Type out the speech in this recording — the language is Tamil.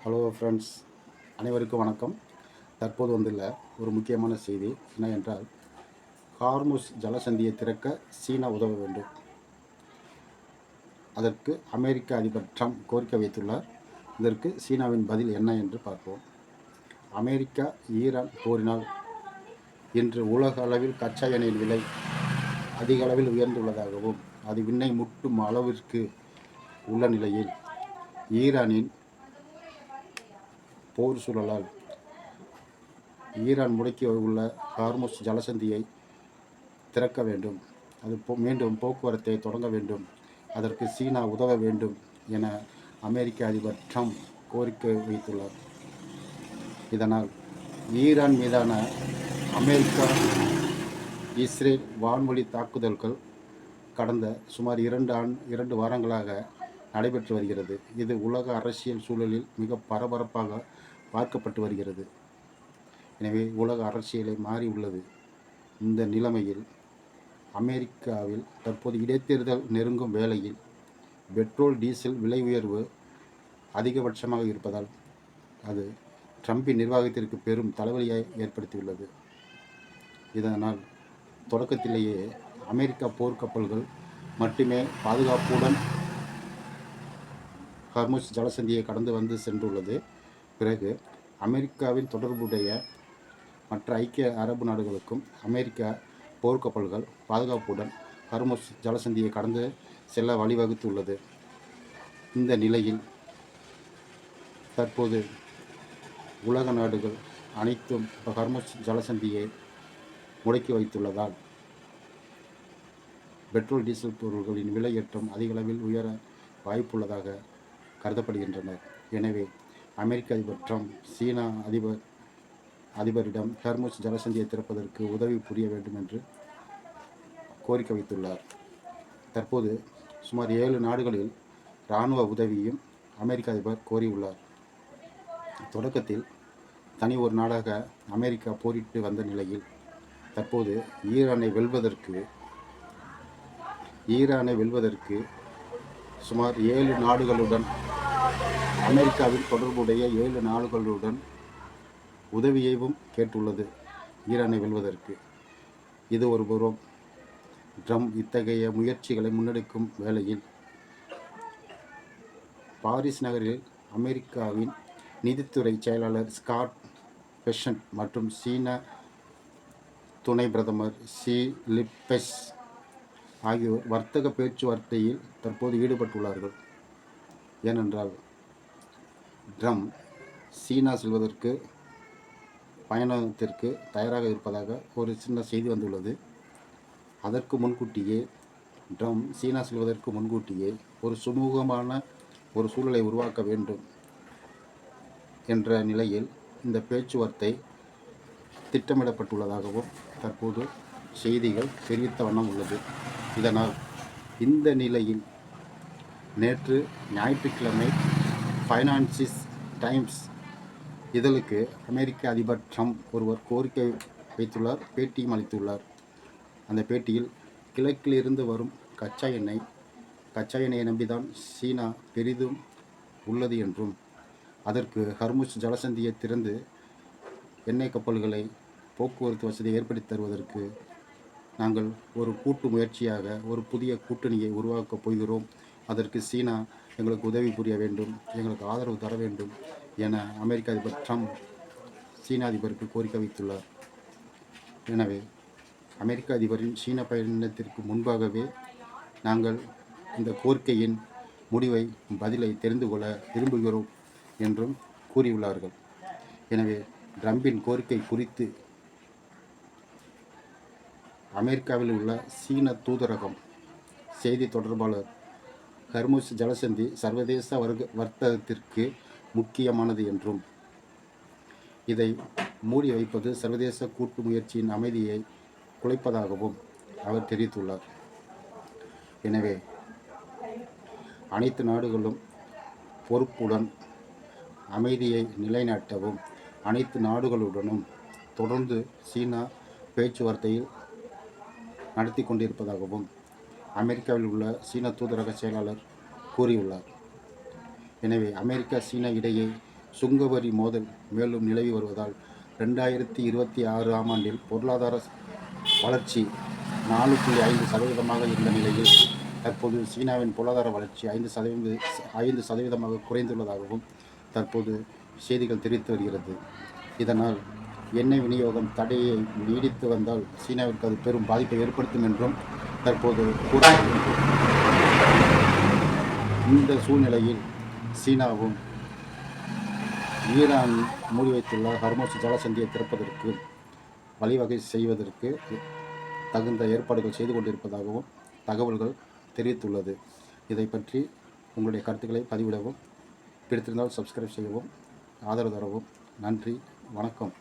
ஹலோ ஃப்ரெண்ட்ஸ், அனைவருக்கும் வணக்கம். தற்போது வந்துள்ள ஒரு முக்கியமான செய்தி என்ன என்றால், ஹார்முஸ் ஜலசந்தியை திறக்க சீனா உதவ வேண்டும். அதற்கு அமெரிக்க அதிபர் ட்ரம்ப் கோரிக்கை வைத்துள்ளார். இதற்கு சீனாவின் பதில் என்ன என்று பார்ப்போம். அமெரிக்கா ஈரான் போரினால் இன்று உலக அளவில் கச்சா எண்ணெயின் விலை அதிக அளவில் உயர்ந்துள்ளதாகவும் அது விண்ணை முட்டும் அளவிற்கு உள்ள நிலையில் ஈரானின் போர் சூழலால் ஈரான் முடக்கி உள்ள ஹார்முஸ் ஜலசந்தியை திறக்க வேண்டும். அது மீண்டும் போக்குவரத்தை தொடங்க வேண்டும். அதற்கு சீனா உதவ வேண்டும் என அமெரிக்க அதிபர் ட்ரம்ப் கோரிக்கை வைத்துள்ளார். இதனால் ஈரான் மீதான அமெரிக்கா இஸ்ரேல் வான்வழி தாக்குதல்கள் கடந்த சுமார் 2 வாரங்களாக நடைபெற்று வருகிறது. இது உலக அரசியல் சூழலில் மிக பரபரப்பாக பார்க்கப்பட்டு வருகிறது. எனவே உலக அரசியலை மாறி உள்ளது. இந்த நிலைமையில் அமெரிக்காவில் தற்போது இடைத்தேர்தல் நெருங்கும் வேளையில் பெட்ரோல் டீசல் விலை உயர்வு அதிகபட்சமாக இருப்பதால் அது ட்ரம்பின் நிர்வாகத்திற்கு பெரும் தலைவலியை ஏற்படுத்தியுள்ளது. இதனால் தொடக்கத்திலேயே அமெரிக்கா போர்க்கப்பல்கள் மட்டுமே பாதுகாப்புடன் ஹார்முஸ் ஜலசந்தியை கடந்து வந்து சென்றுள்ளது. பிறகு அமெரிக்காவின் தொடர்புடைய மற்ற ஐக்கிய அரபு நாடுகளுக்கும் அமெரிக்கா போர்க்கப்பல்கள் பாதுகாப்புடன் ஹார்முஸ் ஜலசந்தியை கடந்து செல்ல வழிவகுத்துள்ளது. இந்த நிலையில் தற்போது உலக நாடுகள் அனைத்தும் ஹார்முஸ் ஜலசந்தியை முடக்கி வைத்துள்ளதால் பெட்ரோல் டீசல் பொருட்களின் விலையேற்றம் அதிக அளவில் உயர வாய்ப்புள்ளதாக கருதப்படுகின்றனர். எனவே அமெரிக்க அதிபர் ட்ரம்ப் சீனா அதிபரிடம் ஹார்முஸ் ஜலசந்தியை திறப்பதற்கு உதவி புரிய வேண்டும் என்று கோரிக்கை வைத்துள்ளார். தற்போது சுமார் 7 நாடுகளில் இராணுவ உதவியும் அமெரிக்க அதிபர் கோரியுள்ளார். தொடக்கத்தில் தனி ஒரு நாடாக அமெரிக்கா போரிட்டு வந்த நிலையில் தற்போது ஈரானை வெல்வதற்கு சுமார் 7 நாடுகளுடன் அமெரிக்காவின் தொடர்புடைய 7 நாடுகளுடன் உதவியையும் கேட்டுள்ளது ஈரானை வெல்வதற்கு. இது ஒருபுறம் ட்ரம்ப் இத்தகைய முயற்சிகளை முன்னெடுக்கும் வேளையில் பாரிஸ் நகரில் அமெரிக்காவின் நிதித்துறை செயலாளர் ஸ்காட் பெசன்ட் மற்றும் சீன துணை பிரதமர் ஷி லிப்பெஸ் ஆகியோர் வர்த்தக பேச்சுவார்த்தையில் தற்போது ஈடுபட்டுள்ளார்கள். ஏனென்றால் ட்ரம்ப் சீனா செல்வதற்கு பயணத்திற்கு தயாராக இருப்பதாக ஒரு சின்ன செய்தி வந்துள்ளது. அதற்கு முன்கூட்டியே ட்ரம்ப் சீனா செல்வதற்கு முன்கூட்டியே ஒரு சுமூகமான ஒரு சூழலை உருவாக்க வேண்டும் என்ற நிலையில் இந்த பேச்சுவார்த்தை திட்டமிடப்பட்டுள்ளதாகவும் தற்போது செய்திகள் தெரிவித்த வண்ணம் உள்ளது. இதனால் இந்த நிலையில் நேற்று ஞாயிற்றுக்கிழமை ஃபைனான்சிஸ் டைம்ஸ் இதழுக்கு அமெரிக்க அதிபர் ட்ரம்ப் ஒருவர் கோரிக்கை வைத்துள்ளார், பேட்டியும் அளித்துள்ளார். அந்த பேட்டியில் கிழக்கில் இருந்து வரும் கச்சா எண்ணெயை நம்பிதான் சீனா பெரிதும் உள்ளது என்றும் அதற்கு ஹார்முஸ் ஜலசந்தியை திறந்து எண்ணெய் கப்பல்களை போக்குவரத்து வசதியை ஏற்படுத்தி தருவதற்கு நாங்கள் ஒரு கூட்டு முயற்சியாக ஒரு புதிய கூட்டணியை உருவாக்கப் போகிறோம். அதற்கு சீனா எங்களுக்கு உதவி புரிய வேண்டும், எங்களுக்கு ஆதரவு தர வேண்டும் என அமெரிக்க அதிபர் ட்ரம்ப் சீன அதிபருக்கு கோரிக்கை வைத்துள்ளார். எனவே அமெரிக்க அதிபரின் சீன பயணத்திற்கு முன்பாகவே நாங்கள் இந்த கோரிக்கையின் பதிலை தெரிந்து கொள்ள விரும்புகிறோம் என்றும் கூறியுள்ளார்கள். எனவே ட்ரம்பின் கோரிக்கை குறித்து அமெரிக்காவில் உள்ள சீன தூதரகம் செய்தி தொடர்பாளர் ஹார்முஸ் ஜலசந்தி சர்வதேச வர்த்தகத்திற்கு முக்கியமானது என்றும் இதை மூடி வைப்பது சர்வதேச கூட்டு முயற்சியின் அமைதியை குலைப்பதாகவும் அவர் தெரிவித்துள்ளார். எனவே அனைத்து நாடுகளும் பொறுப்புடன் அமைதியை நிலைநாட்டவும் அனைத்து நாடுகளுடனும் தொடர்ந்து சீனா பேச்சுவார்த்தையில் நடத்தி கொண்டிருப்பதாகவும் அமெரிக்காவில் உள்ள சீன தூதரக செயலாளர் கூறியுள்ளார். எனவே அமெரிக்கா சீனா இடையே சுங்கவரி மோதல் மேலும் நிலவி வருவதால் 2026ஆம் ஆண்டில் பொருளாதார வளர்ச்சி 4.5% இருந்த நிலையில் தற்போது சீனாவின் பொருளாதார வளர்ச்சி 5% குறைந்துள்ளதாகவும் தற்போது செய்திகள் தெரிவித்து வருகிறது. இதனால் எண்ணெய் விநியோகம் தடையை நீடித்து வந்தால் சீனாவிற்கு அது பெரும் பாதிப்பை ஏற்படுத்தும் என்றும் தற்போது கூறப்படுகிறது. இந்த சூழ்நிலையில் சீனாவும் ஈரான் மூடி வைத்துள்ள ஹர்மோஸ் ஜலசந்தியை திறப்பதற்கு வழிவகை செய்வதற்கு தகுந்த ஏற்பாடுகள் செய்து கொண்டிருப்பதாகவும் தகவல்கள் தெரிவித்துள்ளது. இதை பற்றி உங்களுடைய கருத்துக்களை பதிவிடவும், பிடித்திருந்தால் சப்ஸ்கிரைப் செய்யவும், ஆதரவு தரவும். நன்றி, வணக்கம்.